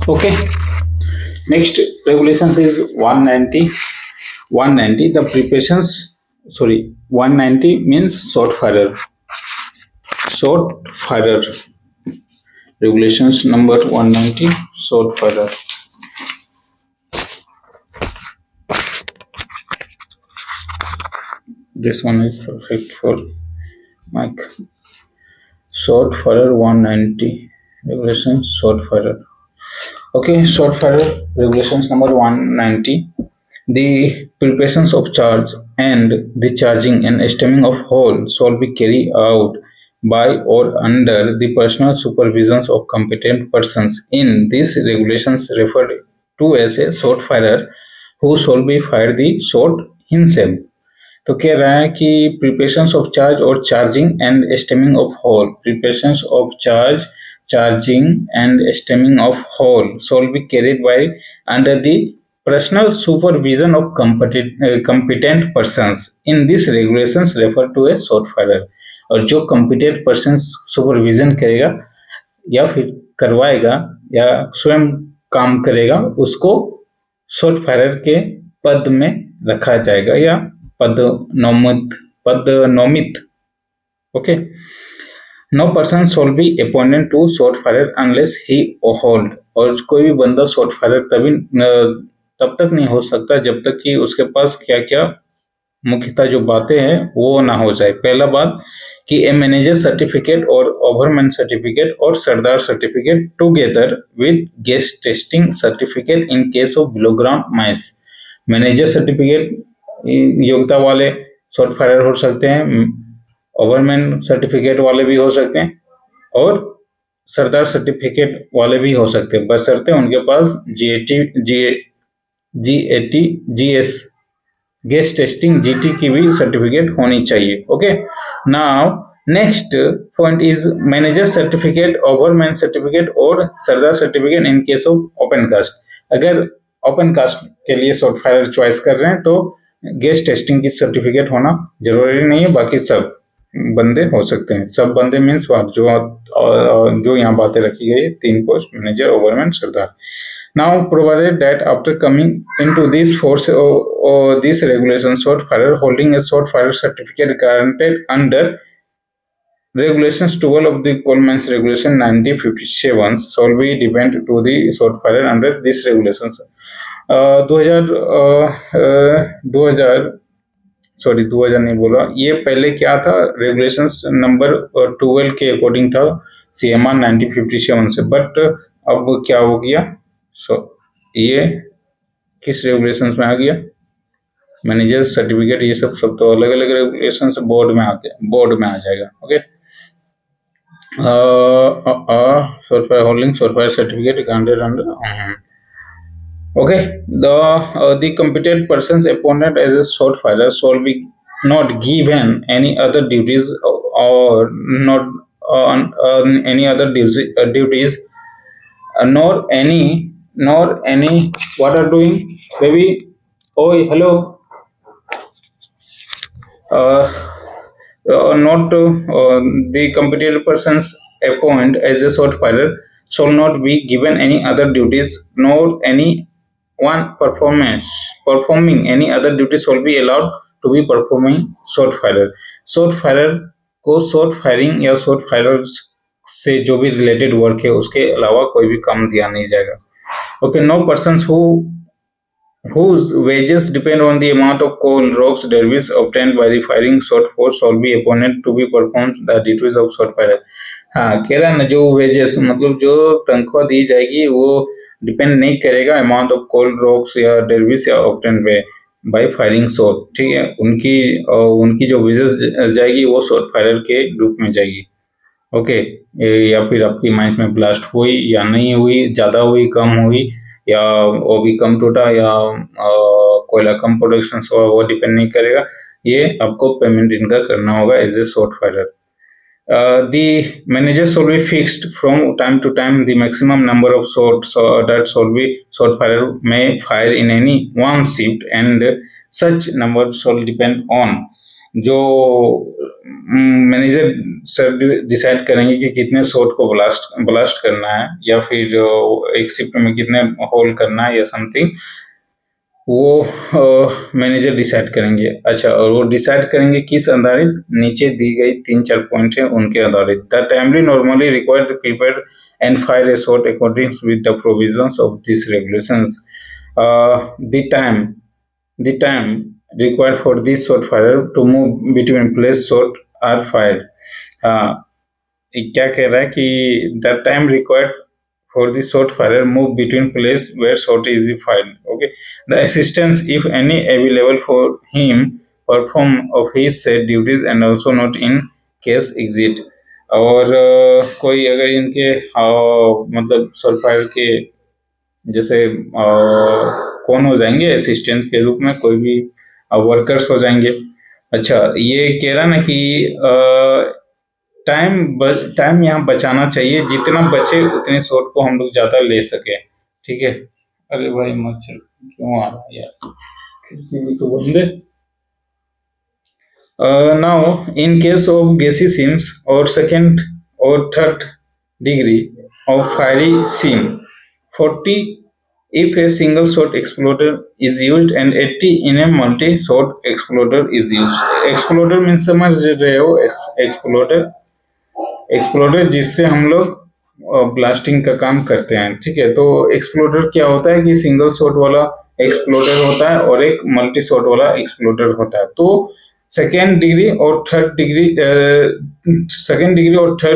Okay. Next regulations is 190. 190. The preparations. Sorry, 190 means short firer. Short firer. Regulations number 190. Short firer. This one is perfect for mic. Short firer 190. Regulations short firer. Okay, short firer regulations number 190. The preparations of charge and the charging and stemming of hole shall be carried out by or under the personal supervisions of competent persons. In these regulations referred to as a short firer who shall be fire the shot himself. तो कह रहा है कि preparations of charge और charging and stemming of hole preparations of charge charging and stemming of hole shall be carried by under the personal supervision of competent persons. In these regulations refer to a short firer. और जो competent persons supervision करेगा या फिर करवाएगा या स्वयं काम करेगा उसको शॉर्ट फायर के पद में रखा जाएगा या पदनोमित. Okay. No person shall be appointed to short fire unless he hold. और कोई भी बंदा शॉर्ट फायर तब तक नहीं हो सकता जब तक कि उसके पास क्या क्या मुख्यतः जो बातें हैं वो ना हो जाए. पहला बात कि ए मैनेजर सर्टिफिकेट और ओवरमैन सर्टिफिकेट और सरदार certificate together with gas testing certificate in case of below ground mines. Manager certificate योग्यता वाले शॉर्ट फायर हो सकते हैं, ओवरमैन सर्टिफिकेट वाले भी हो सकते हैं और सरदार सर्टिफिकेट वाले भी हो सकते हैं, बशर्ते उनके पास जीएस गेस्ट टेस्टिंग जीटी की भी सर्टिफिकेट होनी चाहिए. Okay. Now next point is manager certificate, overman certificate और सरदार certificate in case of open cast. अगर ओपन कास्ट के लिए शॉर्ट फायर चॉइस कर रहे हैं तो गेस्ट टेस्टिंग की सर्टिफिकेट होना जरूरी नहीं है, बाकी सब बंदे हो सकते हैं. सब बंदे मीन्स जो यहाँ बातें रखी गई है, 3 post manager, ओवरमैन, Sardar. Now provided that after coming into this force this regulation short fire holding A short fire certificate guaranteed under regulations 12 of the coal mines regulation 1957 shall be depend to the short fire under this regulations. 2000 नहीं बोला, ये पहले क्या था, regulations number 12 के according था CMR 1957 से, but अब क्या हो गया, ये किस रेगुलेशंस में आ गया, मैनेजर सर्टिफिकेट, ये सब तो अलग अलग रेगुलेशंस बोर्ड में आ जाएगा. Okay. short fire holding short fire certificate granted under okay. The competent persons appointed as a short firer shall be not given any other duties or not any other duties nor any what are doing baby. Oh hello. Not the competent persons appointed as a short firer shall not be given any other duties nor any one performing any other duties shall be allowed to be performing short firer. short firer को short firing या short firers से जो भी related work है उसके अलावा कोई भी काम दिया नहीं जाएगा. Okay. No persons whose wages depend on the amount of coal, rocks, debris obtained by the firing short force shall be appointed to be perform the duties of short firer. हाँ, कह रहा है ना, जो वेजेस मतलब जो तनख्वाह दी जाएगी वो डिपेंड नहीं करेगा अमाउंट ऑफ कोल, रॉक्स या डेब्रिस या ऑब्टेन बाय फायरिंग शॉट. ठीक है, उनकी जो वेजेस जाएगी वो शॉर्ट फायर के ग्रुप में जाएगी. ओके. या फिर आपकी माइंस में ब्लास्ट हुई या नहीं हुई, ज्यादा हुई, कम हुई, या वो भी कम टूटा, या कोयला कम प्रोडक्शन हुआ, वो डिपेंड नहीं करेगा. ये आपको पेमेंट इनका करना होगा as a short fire. The manager shall be fixed from time to time the maximum number of shots that short fire may fire in any one shift, and such number shall depend on जो manager sir decide करेंगे कि कितने shot को blast करना है, या फिर एक शिफ्ट में कितने होल करना है या समथिंग, वो मैनेजर डिसाइड करेंगे। अच्छा, और वो डिसाइड करेंगे किस आधारित? नीचे दी गई 3-4 पॉइंट है उनके आधारित। The timely normally required to prepare and fire a shot according with the provisions of this regulations. The time required for this shot firer to move between place shot are fired। क्या कह रहा है कि the time required for the shot firer move between place where shot is fired, okay, the assistance if any available for him perform of his set duties and also not in case exit। और कोई अगर इनके मतलब shot fire के जैसे कौन हो जाएंगे असिस्टेंट के रूप में, कोई भी वर्कर्स हो जाएंगे। अच्छा, ये कह रहा ना कि टाइम यहाँ बचाना चाहिए, जितना बचे उतने शॉट को हम लोग ज्यादा ले सके, ठीक है। अरे भाई मच्छर क्यों आ रहा है यार, खिड़की तो बंद है। Now in case of gassy seams और सेकेंड और third degree of fiery seam 40 if a single shot exploder is used and 80 in a multi shot exploder is used। exploder means समझ रहे हो? एक्सप्लोडर जिससे हम लोग ब्लास्टिंग का काम करते हैं, ठीक है। तो एक्सप्लोडर क्या होता है कि सिंगल शॉट वाला एक्सप्लोडर होता है और एक मल्टी शॉट वाला एक्सप्लोडर होता है। तो सेकेंड डिग्री और थर्ड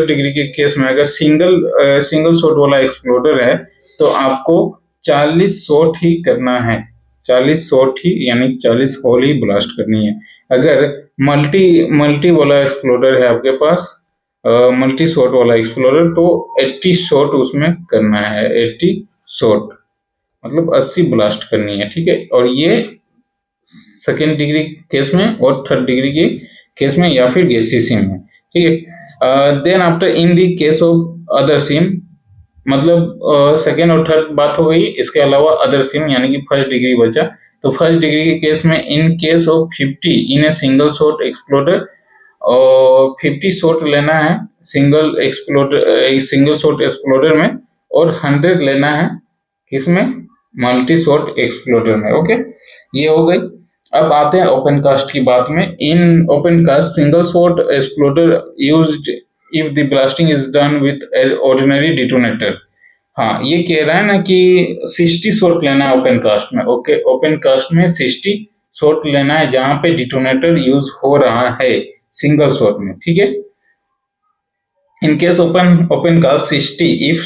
डिग्री के केस में अगर सिंगल शॉट वाला एक्सप्लोडर है तो आपको 40 शॉट ही करना है, 40 शॉट ही यानी 40 होल ही ब्लास्ट करनी है। अगर मल्टी वाला एक्सप्लोडर है आपके पास, मल्टी शॉट वाला एक्सप्लोडर, तो 80 शॉट उसमें करना है, 80 शॉट मतलब 80 ब्लास्ट करनी है, ठीक है। और ये सेकेंड डिग्री केस में और थर्ड डिग्री के केस में या फिर गैसी सीम में, ठीक है। Then after in the case of other seam, मतलब सेकेंड और थर्ड बात हो गई, इसके अलावा अदर सिम यानी कि फर्स्ट डिग्री बचा। तो फर्स्ट डिग्री के केस में इन case of 50 in a single shot exploder, और 50 शॉट लेना है सिंगल शॉट एक्सप्लोडर में, और 100 लेना है किसमें? मल्टी शॉट एक्सप्लोडर में, ओके। ये हो गई। अब आते हैं ओपन कास्ट की बात में। In open cast single shot exploder used if the blasting is done with an ordinary detonator। हाँ, ये कह रहा है ना कि 60 शॉट लेना है ओपन कास्ट में, ओके। ओपन कास्ट में 60 शॉट लेना है जहां पे डिटोनेटर यूज हो रहा है सिंगल शॉट में, ठीक है। In case open cast 60 if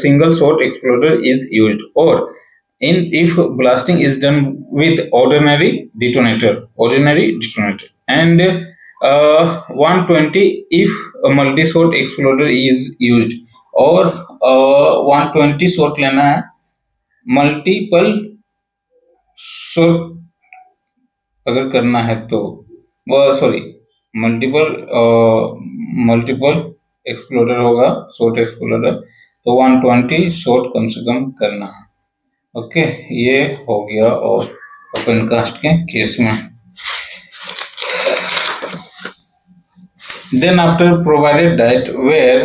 single shot exploder is used, or if blasting is done with ordinary detonator and 120 if a multi shot exploder is used, और 120 शॉट लेना है multiple shot अगर करना है तो, सॉरी मल्टीपल एक्सप्लोडर होगा, shot exploder, तो 120 shot कम से कम करना है, ओके। ये हो गया और ओपन कास्ट के केस में। Then after provided that where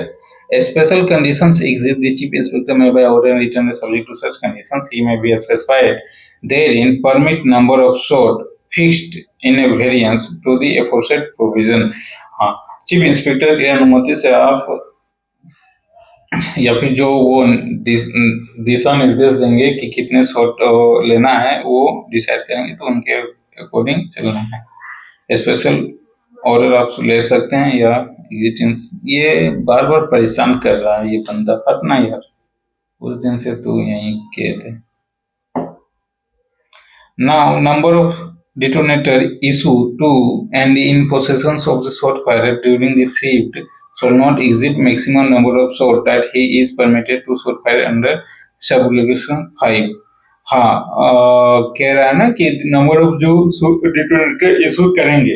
special conditions exist, the chief inspector may by order and return subject to such conditions, he may be specified therein permit number of shot fixed in a variance to the aforesaid provision। हाँ, chief inspector की अनुमति से आप या फिर जो वो दिशा निर्देश देंगे कि कितने शॉट लेना है वो डिसाइड करेंगे, तो उनके अकॉर्डिंग चलना है। स्पेशल ऑर्डर आप ले सकते हैं या एग्जिटेंस। ये बार बार परेशान कर रहा है ये बंदा, अपना यार, उस दिन से तू यहीं के थे। Now number of detonator issue to and in possession of the shot fire during the shift shall not exceed maximum number of shots that he is permitted to shoot fire under subregulation 5। हाँ, कह रहा है ना कि number of जो detonator issue करेंगे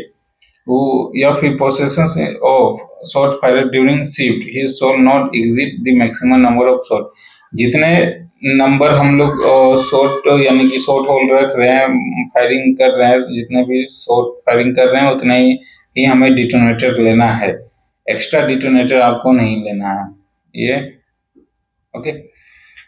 वो या फिर possession of shot fire during shift, he shawl not exit the maximum number of shot. जितने नंबर हम लोग शॉट यानी कि शॉट होल रख रहे हैं, फायरिंग कर रहे हैं, जितने भी शॉट फायरिंग कर रहे हैं उतने ही हमें डिटोनेटर लेना है, एक्स्ट्रा डिटोनेटर आपको नहीं लेना है ये। Okay,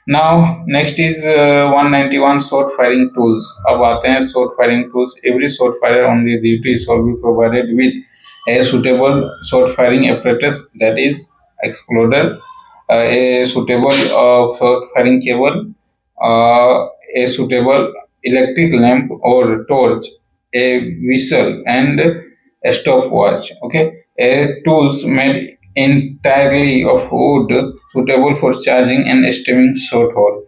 now next is 191 short firing tools. अब आते हैं short firing tools. Every short fire on the duty shawl be provided with a suitable short firing apparatus, that is exploder, a suitable short firing cable, a suitable electric lamp or torch, a whistle and a stopwatch. Okay, a tools made entirely of wood suitable for charging and stemming short hole.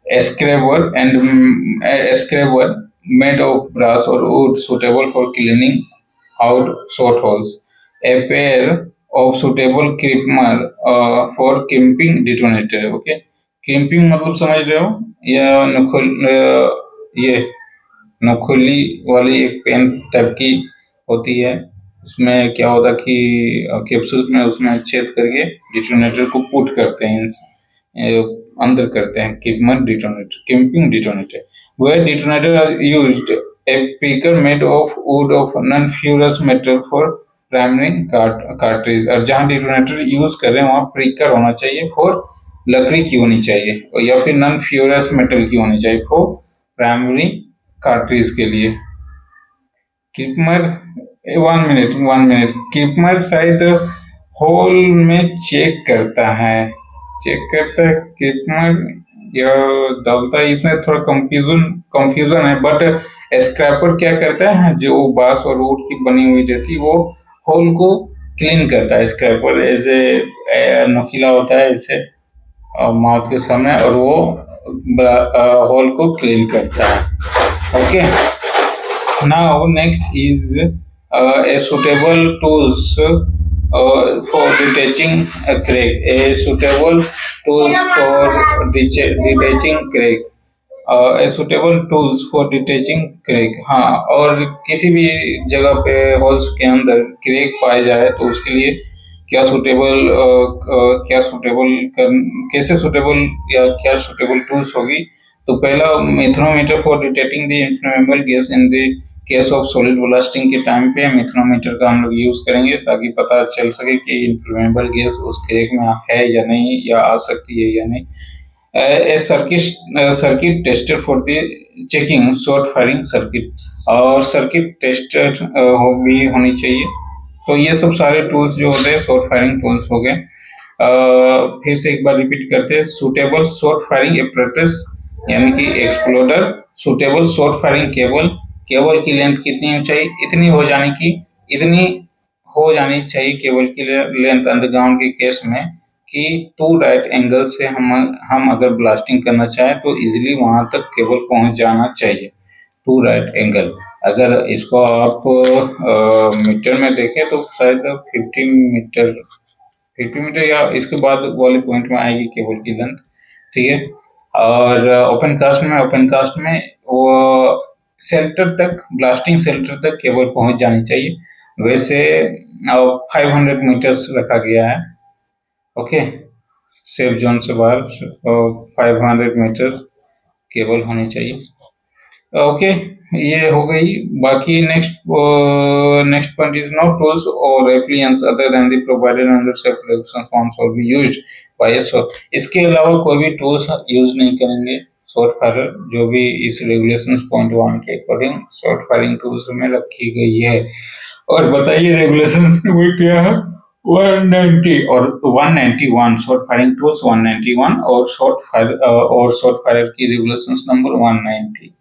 A scraper made of brass or wood suitable for cleaning out short holes. A pair of suitable crimper for crimping detonator. Okay, crimping मतलब समझ रहे हो, या ये नोखली वाली एक pen type की होती है, उसमें क्या होता है कि कैप्सूल में उसमें छेद करके डिटोनेटर को पुट करते हैं, अंदर करते हैं crimper detonator, crimping detonator. Where detonator are used a pricker made of wood of non ferrous metal for primary cartridge. और जहां डिटोनेटर यूज कर रहे हैं वहां प्रिकर होना चाहिए, फॉर लकड़ी की होनी चाहिए, या फिर नॉन फ्यूरस मेटल की होनी चाहिए फॉर प्राइमरी कार्ट्रिज के लिए। किपमर 1 मिनट किपमर शायद होल में चेक करता है किपमर या डालता है, इसमें थोड़ा कंफ्यूजन है। बट स्क्रैपर क्या करता है, जो बांस और वुड की बनी हुई रहती है वो होल को क्लीन करता है। स्क्रैपर ऐसे नुकीला होता है ऐसे माउथ के सामने, और वो होल को क्लीन करता है। Okay, now next is a suitable tools for detaching a crack. A suitable tools for detaching crack. A suitable tools for detaching crack. हाँ, और किसी भी जगह पे होल्स के अंदर क्रैक पाए जाए तो उसके लिए क्या सुटेबल कैसे सुटेबल या क्या सुटेबल टूल्स होगी। तो पहला, methanometer for detecting the inflammable gas in the case of solid blasting के टाइम पे मेथनोमीटर का हम लोग यूज करेंगे ताकि पता चल सके कि इन्फ्लेमेबल गैस उस क्रैक में है या नहीं, या आ सकती है या नहीं। A circuit tester for the checking short firing circuit, और सर्किट टेस्टर भी होनी चाहिए। तो ये सब सारे टूल्स जो होते हैं शॉर्ट फायरिंग टूल्स हो गए। फिर से एक बार रिपीट करते हैं। सुटेबल शॉर्ट फायरिंग एपरेटस यानी कि exploder, suitable short firing cable की लेंथ कितनी होनी चाहिए, इतनी हो जानी चाहिए केबल की लेंथ अंडरग्राउंड के केस में कि 2 राइट एंगल से हम अगर ब्लास्टिंग करना चाहें तो इजीली वहां तक केबल पहुंच जाना चाहिए। 2 राइट एंगल, अगर इसको आप मीटर में देखें तो शायद 50 मीटर या इसके बाद वाले पॉइंट में आएगी केबल की लेंथ। ठीक है, और ओपन कास्ट में वो सेल्टर तक, ब्लास्टिंग सेल्टर तक केबल पहुंच जानी चाहिए। वैसे 500 मीटर्स रखा गया है। ओके, सेफ जोन से बाहर 500 मीटर केबल होनी चाहिए। ओके, ये हो गई। बाकी next point is no tools और appliances other than the provided under safe regulations forms will be used by us. इसके अलावा कोई भी टूल्स यूज नहीं करेंगे शॉर्ट फायर, जो भी इस रेगुलेशंस पॉइंट 1 के अकॉर्डिंग शॉर्ट फायरिंग टूल्स में रखी गई है। और बताइए रेगुलेशंस में क्या है। 190 और 191 शॉर्ट फायरिंग टूल्स 191 और शॉर्ट फायर की रेगुलेशंस नंबर 190।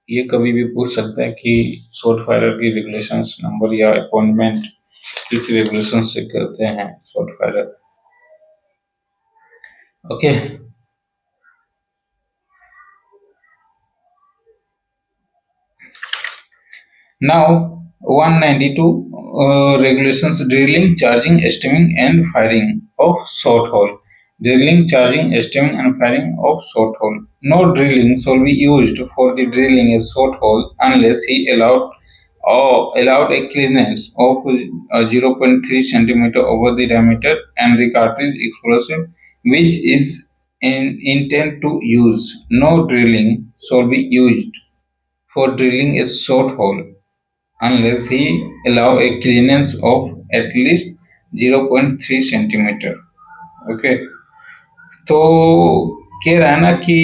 ये कभी भी पूछ सकता है कि शॉर्ट फायर की रेगुलेशंस नंबर या अपॉइंटमेंट किस रेगुलेशन से करते हैं short fire. Okay, now 192 regulations: drilling, charging, stemming and firing of short hole. Drilling, charging, stemming and firing of short hole. No drilling shall be used for the drilling a short hole unless he allowed a clearance of 0.3 centimeter over the diameter and the cartridge explosive which is intend to use. No drilling shall be used for drilling a short hole unless he allow a clearance of at least 0.3 centimeter. Okay, तो कह रहा है ना कि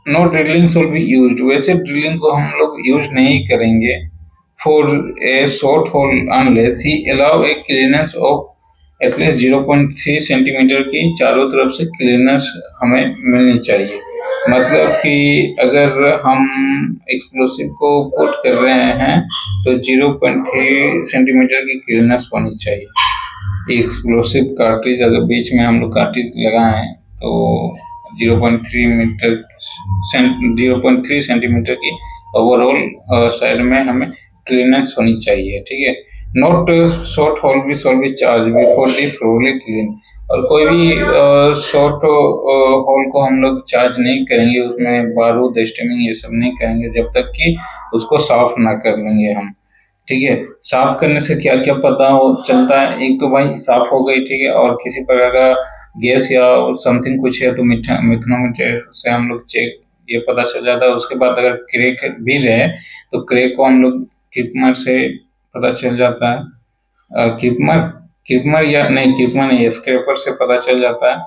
no drilling should be used, वैसे drilling को हम लोग यूज नहीं करेंगे for a short hole unless he allow a cleanness of at least 0.3 centimetre की चारों तरफ से क्लीनेस हमें मिलनी चाहिए। मतलब कि अगर हम एक्सप्लोसिव को पुट कर रहे हैं तो 0.3 सेंटीमीटर की क्लीनेस होनी चाहिए। एक्सप्लोसिव कार्ट्रिज अगर बीच में हम लोग कार्ट्रिज लगाएं तो 0.3 सेंटीमीटर की ओवरऑल साइड में हमें क्लीनेस होनी चाहिए, ठीक है। नॉट शॉर्ट होल भी shawl B charge before the thoroughly clean, और कोई भी शॉर्ट होल को हम लोग चार्ज नहीं करेंगे, उसमें बारूद स्टेमिंग ये सब नहीं करेंगे जब तक कि उसको साफ ना कर लेंगे हम, ठीक है। साफ करने से क्या क्या पता हो चलता है, एक तो भाई साफ हो गई, ठीक है, और किसी प्रकार का गैस या समथिंग कुछ है तो मिथनोमीटर से हम लोग चेक ये पता चल जाता है। उसके बाद अगर क्रैक भी रहे तो क्रैक को हम लोग क्रिपमर से पता चल जाता है, क्रिपमर या नहीं, क्रिपमर नहीं, स्क्रैपर से पता चल जाता है।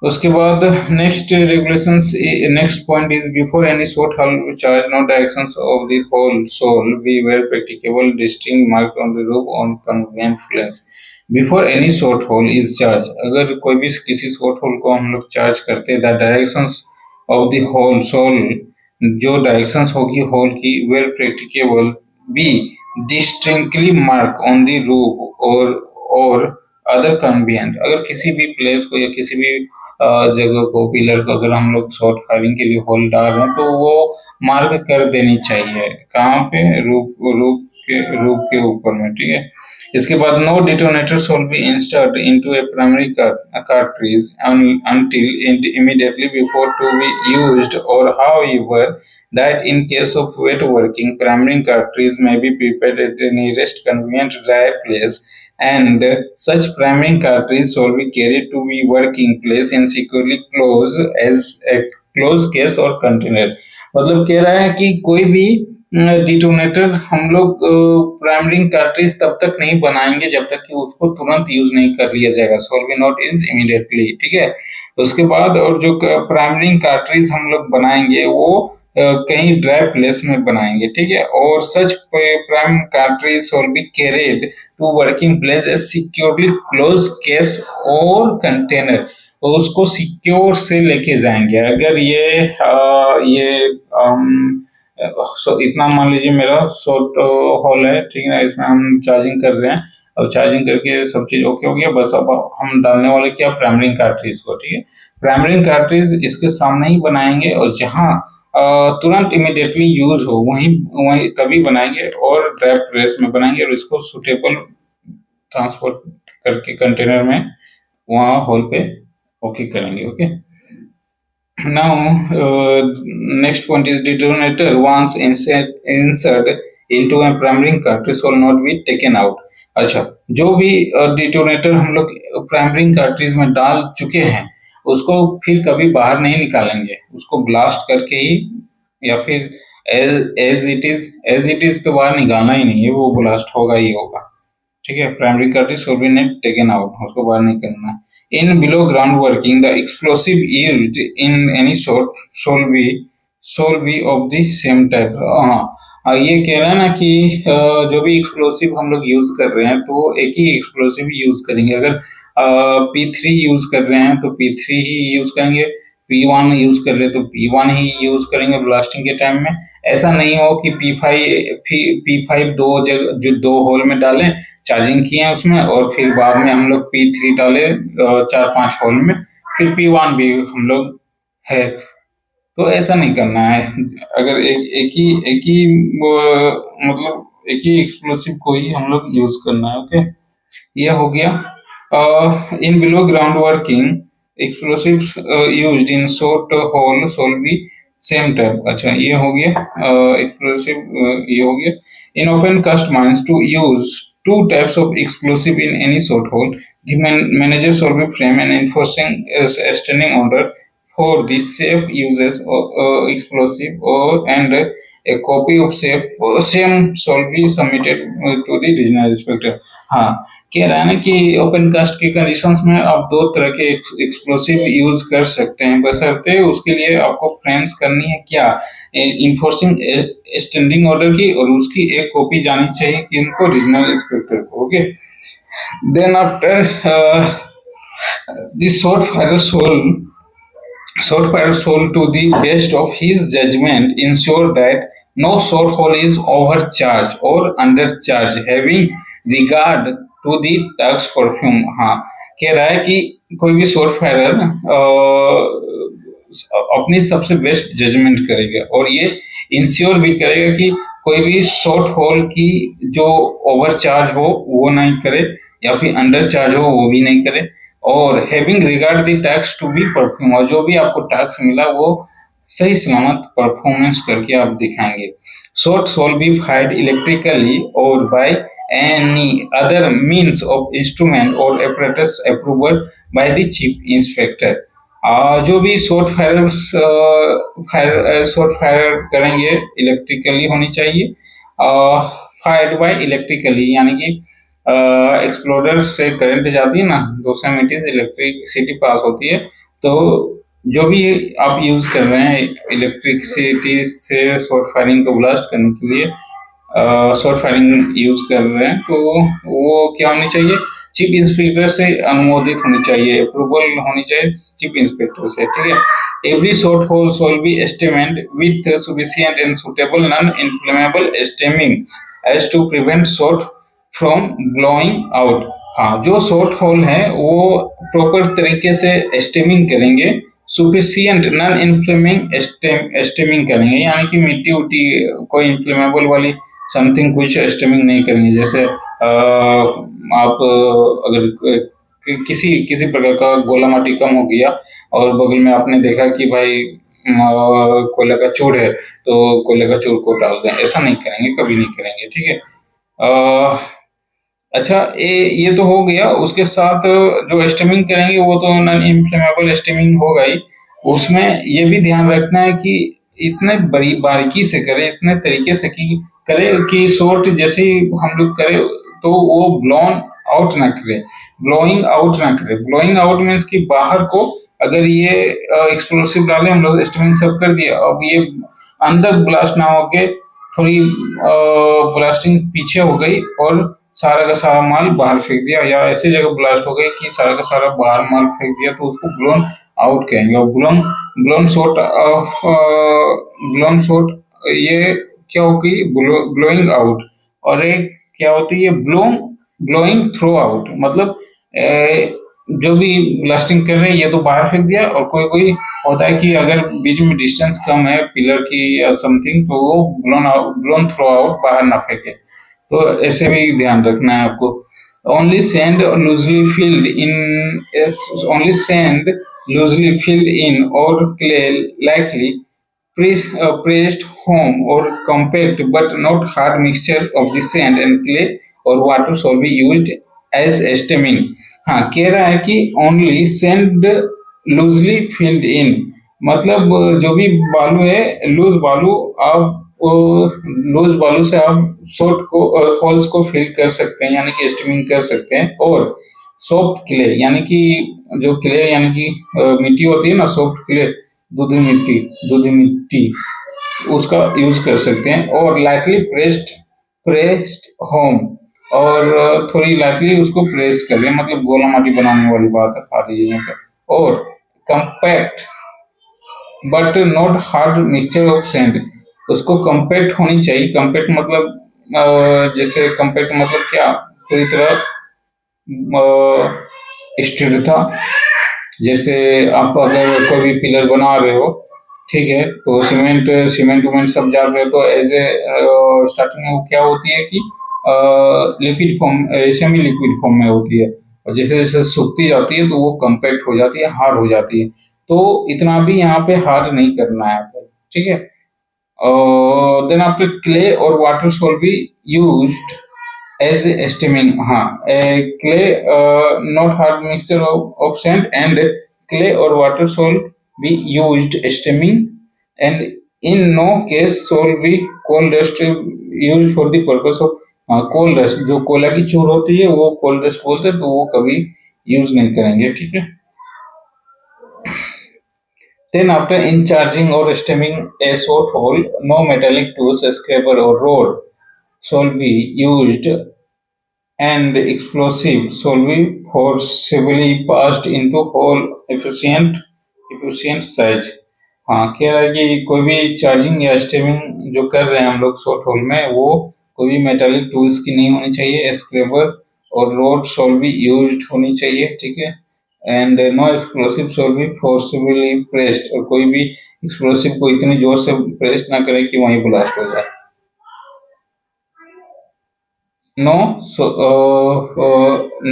उसके बाद next regulations, next point is before any short hole charge no directions of the hole shall be where practicable distinct mark on the roof on convenient place. Before any short hole is charge, अगर कोई भी किसी short whole को हम लोग charge करते हैं, the directions of the hole shall, जो डायरेक्शंस होगी होल की, where practicable be distinctly mark on the roof और अदर कन्वेंट। अगर किसी भी प्लेस को या किसी भी जगह को, पिलर को अगर हम लोग शॉर्ट फायरिंग के लिए होल डाल रहे हैं तो वो मार्क कर देनी चाहिए, कहाँ पे, रूफ के ऊपर में, ठीक है। इसके बाद no detonator shall be insert into a primary cartridge until immediately before to be used, or however that in case of wet working primary cartridge may be prepared at the nearest convenient dry place, and such primary cartridge shall be carried to be working place in securely closed as a closed case or container। मतलब कह रहा है कि कोई भी detonator हम लोग primary cartridge तब तक नहीं बनाएंगे जब तक कि उसको तुरंत यूज नहीं कर लिया जाएगा, shawl B not use immediately, ठीक है। उसके बाद और जो प्राइमरी कार्ट्रिज हम लोग बनाएंगे वो कहीं ड्राई प्लेस में बनाएंगे, ठीक है। और such prime cartridge shall be carried to working place a securely close case और कंटेनर, तो उसको सिक्योर से लेके जाएंगे। अगर इतना मान लीजिए मेरा शॉर्ट होल है, ठीक है, इसमें हम चार्जिंग कर रहे हैं, अब चार्जिंग करके सब चीज ओके हो गया, बस अब हम डालने वाले क्या, प्राइमरी कार्ट्रिज को, ठीक है। प्राइमरी कार्ट्रिज इसके सामने ही बनाएंगे और जहां तुरंत इमीडिएटली यूज हो वहीं तभी बनाएंगे, और ड्राई प्रेस में बनाएंगे और इसको सुटेबल ट्रांसपोर्ट करके कंटेनर में वहां होल पे ओके करेंगे, okay. Now next point is detonator once insert into a primary cartridge will not be taken out। अच्छा, जो भी डिटोनेटर हम लोग प्राइमरी कार्ट्रिज में डाल चुके हैं उसको फिर कभी बाहर नहीं निकालेंगे, उसको ब्लास्ट करके ही या फिर एज इट इज तो बाहर निकालना ही नहीं है, वो ब्लास्ट होगा ही होगा, ठीक है। Primary cartridge will be not taken out, उसको बाहर नहीं करना। In below ground working, the explosive used in any sort shall be of the same type। हाँ, ये कह रहा है ना कि जो भी एक्सप्लोसिव हम लोग यूज कर रहे हैं तो एक ही एक्सप्लोसिव यूज करेंगे। अगर P3 यूज कर रहे हैं तो P3 ही यूज करेंगे, P1 यूज कर रहे हैं तो P1 ही यूज करेंगे ब्लास्टिंग के टाइम में। ऐसा नहीं हो कि P5 दो होल में डालें, चार्जिंग किए हैं उसमें, और फिर बाद में हम लोग P3 डाले 4-5 होल में, फिर P1 भी हम लोग है, तो ऐसा नहीं करना है। अगर एक ही मतलब एक ही एक्सप्लोसिव को ही हम लोग यूज करना है, ओके। ये हो गया। In below ground working explosive used in short hole shall be same type. अच्छा, ये हो गया एक्सप्लोसिव, ये हो गया। In open cast mines to use two types of explosive in any sort hole. The manager shall be frame and enforcing a standing order for the safe uses of explosive and a copy of same shall be submitted to the regional inspector. हाँ, कह रहा है ना कि open cast के conditions में आप दो तरह के एक्सप्लोसिव यूज कर सकते हैं, बशर्ते उसके लिए आपको फ्रेम्स करनी है क्या, इन्फोर्सिंग स्टैंडिंग ऑर्डर की, और उसकी एक कॉपी जानी चाहिए कि इनको रीजनल इंस्पेक्टर को. Okay, then after this short fire soul to the best of his judgment ensure that no short hole is overcharged or undercharged having regard to the tax perfume. हाँ, कह रहा है कि कोई भी शॉर्ट फायरर अपनी सबसे बेस्ट जजमेंट करेगा और ये इंश्योर भी करेगा कि कोई भी शॉर्ट होल की जो ओवरचार्ज हो वो नहीं करे या फिर अंडर चार्ज हो वो भी नहीं करे, और having regard the tasks to be perform, और जो भी आपको टैक्स मिला वो सही सलामत परफॉर्मेंस करके आप दिखाएंगे. Shot shall be fired electrically और by any other means of instrument और apparatus approval by the chief inspector. जो भी शॉर्ट फायर करेंगे इलेक्ट्रिकली होनी चाहिए, फायर्ड बाय इलेक्ट्रिकली यानी कि एक्सप्लोडर से करंट जाती है ना, दूसरा मीटिंग इलेक्ट्रिसिटी पास होती है, तो जो भी आप यूज कर रहे हैं इलेक्ट्रिसिटी से शॉर्ट फायरिंग को ब्लास्ट करने के लिए शॉर्ट फायरिंग यूज कर रहे हैं, तो वो क्या होनी चाहिए, चीफ इंस्पेक्टर से अनुमोदित होनी चाहिए, अप्रूवल होनी चाहिए चीफ इंस्पेक्टर से. ठीक है. Every shot hole shall be stemmed with sufficient and suitable non inflammable stemming as to prevent shot from blowing out. हाँ, जो शॉर्ट होल है वो प्रॉपर तरीके से एस्टेमिंग करेंगे, सुफिशिएंट नॉन इन्फ्लेमिंग एस्टेमिंग करेंगे, यानी कि मिट्टी उट्टी कोई इन्फ्लेमेबल वाली समथिंग कुछ एस्टेमिंग नहीं करेंगे. जैसे आप अगर किसी प्रकार का गोला माटी कम हो गया और बगल में आपने देखा कि भाई कोयला का चूर है तो कोयले का चूर को डाल दें, ऐसा नहीं करेंगे, कभी नहीं करेंगे. ठीक है. अच्छा, ये तो हो गया. उसके साथ जो एस्टेमिंग करेंगे वो तो नॉन इन्फ्लेमेबल एस्टेमिंग होगा ही, उसमें ये भी ध्यान रखना है कि इतने बड़ी बारीकी से करे, इतने तरीके से करे कि शॉर्ट जैसे हम लोग करे तो वो ब्लोन आउट ना करे, ब्लोइंग आउट ना करे. ब्लोइंग आउट मीन्स कि बाहर को अगर ये एक्सप्लोसिव डाले, हम लोग एस्टेमिंग सब कर दिया, अब ये अंदर ब्लास्ट ना होके थोड़ी ब्लास्टिंग पीछे हो गई और सारा का सारा माल बाहर फेंक दिया, या ऐसी जगह ब्लास्ट हो गई कि सारा का सारा बाहर माल फेंक दिया, तो उसको ब्लोन आउट कहेंगे. और ब्लोन शॉट ये क्या होगी, ब्लोइंग आउट. और एक क्या होती है, ब्लोइंग थ्रो आउट, मतलब जो भी ब्लास्टिंग कर रहे हैं ये तो बाहर फेंक दिया, और कोई होता है कि अगर बीच में डिस्टेंस कम है पिलर की या समथिंग, तो वो ब्लोन थ्रो आउट, बाहर ना फेंके. तो ऐसे भी ध्यान रखना है आपको. Only sand loosely filled in और clay lightly pressed home or compact but not hard mixture of the sand and clay or water shall be used as stemming. हाँ, कह रहा है कि only sand loosely filled in, मतलब जो भी बालू है लूज बालू, आप लूज बालू से आप शॉर्ट को होल्स को फिल कर सकते हैं, यानी कि स्टेमिंग कर सकते हैं. और सॉफ्ट क्ले, यानी कि जो क्ले यानी कि मिट्टी होती है ना, सॉफ्ट क्ले, दूधी मिट्टी उसका यूज कर सकते हैं. और लाइटली प्रेस्ड होम, और थोड़ी लाइटली उसको प्रेस कर लें, मतलब गोला माटी बनाने वाली बात है आ रही है यहाँ पे. और compact but not hard mixture of sand, उसको कंपैक्ट होनी चाहिए. कंपैक्ट मतलब जैसे कंपैक्ट मतलब क्या, पूरी तरह स्थिरता. जैसे आप अगर कोई भी पिलर बना रहे हो, ठीक है, तो सीमेंट सब डाल रहे हो, तो एज ए स्टार्टिंग में वो क्या होती है कि liquid form, semi liquid form में होती है, और जैसे जैसे सूखती जाती है तो वो कंपैक्ट हो जाती है, हार्ड हो जाती है. तो इतना भी यहाँ पे हार्ड नहीं करना है आपको. ठीक है. देन आफ्टर क्ले और water shawl be used as steaming. Clay, not hard mixture of sand and clay or water shall be used steaming, and in no case shall be coal dust used for the purpose of coal dust. जो कोयला की चूर होती है वो coal dust बोलते हैं, तो वो कभी यूज नहीं करेंगे, ठीक है। Then after in charging or stemming a short hole, no metallic tools, scraper or rod shall be used, and explosive shall be forcibly passed into hole efficient size। हाँ, कह रहा है कि कोई भी चार्जिंग या स्टेमिंग जो कर रहे हैं हम लोग शॉर्ट होल में, वो कोई भी मेटालिक टूल्स की नहीं होनी चाहिए, स्क्रेबर और रोड शॉल भी यूज्ड होनी चाहिए, ठीक है। एंड नो एक्सप्लोसिव शॉल भी फोर्सिबली प्रेस्ड, और कोई भी एक्सप्लोसिव को इतनी जोर से प्रेस ना करे कि वहीं ब्लास्ट हो जाए। No,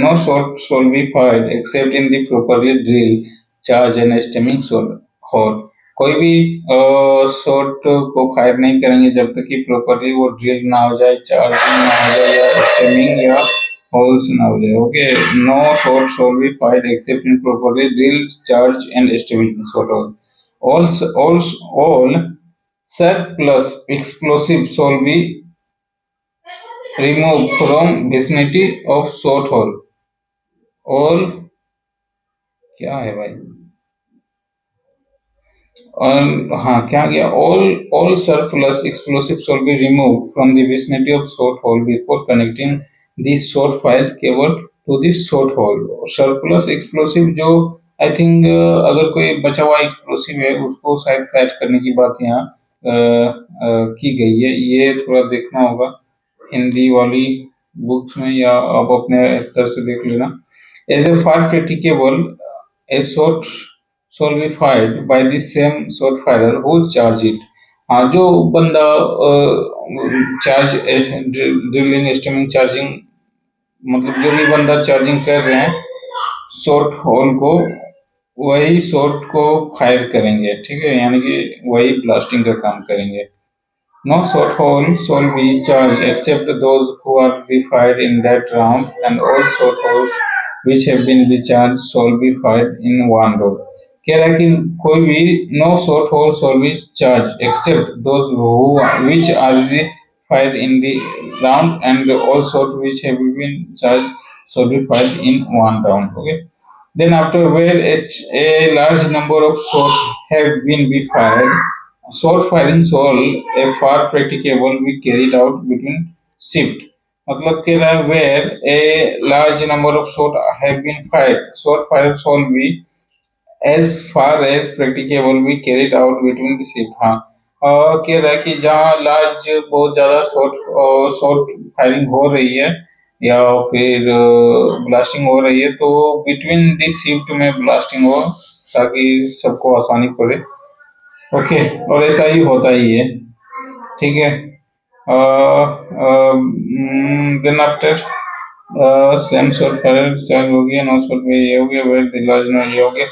no shot shall be fired except in the properly drilled charge and stemming hole। कोई भी शॉट को फायर नहीं करेंगे जब तक कि प्रॉपरली वो ड्रिल ना हो जाए, चार्जिंग ना हो जाए, या स्टेमिंग या होल्स ना हो जाए। Okay, no shot shall be fired except in properly drilled charge and stemming shot hole. All surplus explosive shall be removed from vicinity of shot hole। All क्या है भाई, हाँ क्या गया, all surplus explosives shall be removed from the vicinity of shot hole before connecting the shot fire cable to the shot hole। surplus explosive जो I think अगर कोई बचा हुआ एक्सप्लोसिव है उसको शायद साइड करने की बात यहाँ की गई है, ये थोड़ा देखना होगा हिंदी वाली बुक्स में, या आप अपने स्तर से देख लेना। As a fire practicable a shot shall be fired by the same shot firer who charge it। हाँ, जो बंदा चार्ज ड्रिलिंग स्टेमिंग चार्जिंग, मतलब जो भी बंदा चार्जिंग कर रहे हैं शॉट होल को, वही शॉट को फायर करेंगे, ठीक है, यानी कि वही ब्लास्टिंग का काम करेंगे। No shot hole shall be charged except those who are to be fired in that round, and all shot holes which have been recharged shall be fired in one round। कह रहा है कि कोई भी no shot hole shall be charged except those which are the fired in the round, and all shot which have been charged shall be fired in one round। Okay, then after where a large number of shot have been fired, short firing shall a far practicable be carried out between shift। मतलब कह रहा है where a large number of shot have been fired, short fire shall be as far as practicable be carried out between the shift। हाँ, कह रहा है कि जहाँ लार्ज बहुत ज्यादा शॉर्ट फायरिंग हो रही है या फिर ब्लास्टिंग हो रही है, तो बिटवीन दी शिफ्ट में ब्लास्टिंग हो ताकि सबको आसानी पड़े। ओके, और ऐसा ही होता ही है, ठीक है। Then after same shot fire charge हो गया, नो शॉट में ये हो गया, वेयर द लार्ज नो ये हो गया।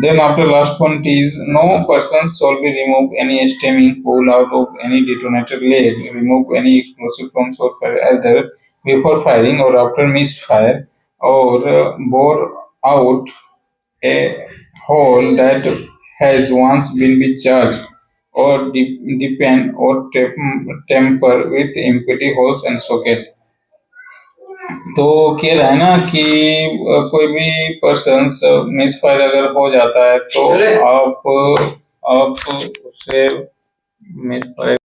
Then after last point is no person shall be remove any stemming pull out of any detonator leg, remove any explosive from shot fire either before firing or after misfire, or bore out a hole that has once been charged, or deepen or temper with empty holes and socket। तो कह रहा है ना कि कोई भी person misfire अगर हो जाता है तो आप उससे मिसफायर